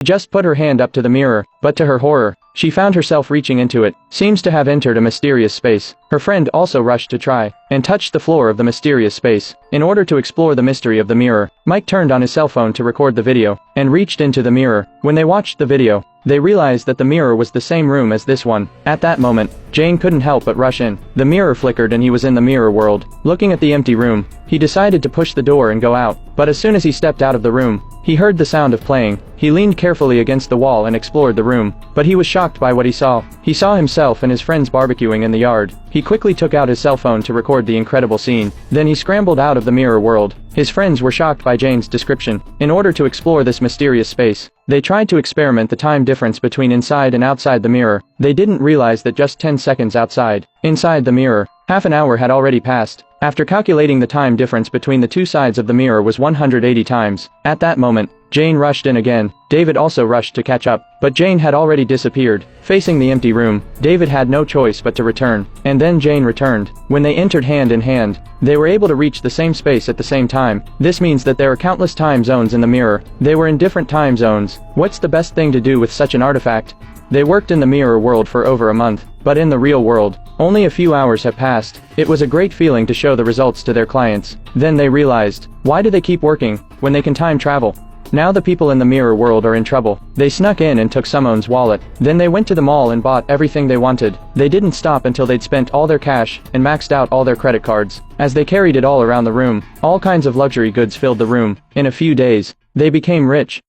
just put her hand up to the mirror, but to her horror, she found herself reaching into it, seems to have entered a mysterious space. Her friend also rushed to try, and touched the floor of the mysterious space. In order to explore the mystery of the mirror, Mike turned on his cell phone to record the video, and reached into the mirror. When they watched the video, they realized that the mirror was the same room as this one. At that moment, Jane couldn't help but rush in. The mirror flickered and he was in the mirror world. Looking at the empty room, he decided to push the door and go out, but as soon as he stepped out of the room, he heard the sound of playing. He leaned carefully against the wall and explored the room, but he was shocked by what he saw. He saw himself and his friends barbecuing in the yard. He quickly took out his cell phone to record the incredible scene. Then he scrambled out of the mirror world. His friends were shocked by Jane's description. In order to explore this mysterious space, they tried to experiment the time difference between inside and outside the mirror. They didn't realize that just 10 seconds inside the mirror, half an hour had already passed. After calculating, the time difference between the two sides of the mirror was 180 times. At that moment, Jane rushed in again. David also rushed to catch up, but Jane had already disappeared. Facing the empty room, David had no choice but to return. And then Jane returned. When they entered hand in hand, they were able to reach the same space at the same time. This means that there are countless time zones in the mirror. They were in different time zones. What's the best thing to do with such an artifact? They worked in the mirror world for over a month, but in the real world, only a few hours have passed. It was a great feeling to show the results to their clients. Then they realized, why do they keep working when they can time travel? Now the people in the mirror world are in trouble. They snuck in and took someone's wallet. Then they went to the mall and bought everything they wanted. They didn't stop until they'd spent all their cash and maxed out all their credit cards. As they carried it all around the room, all kinds of luxury goods filled the room. In a few days, they became rich.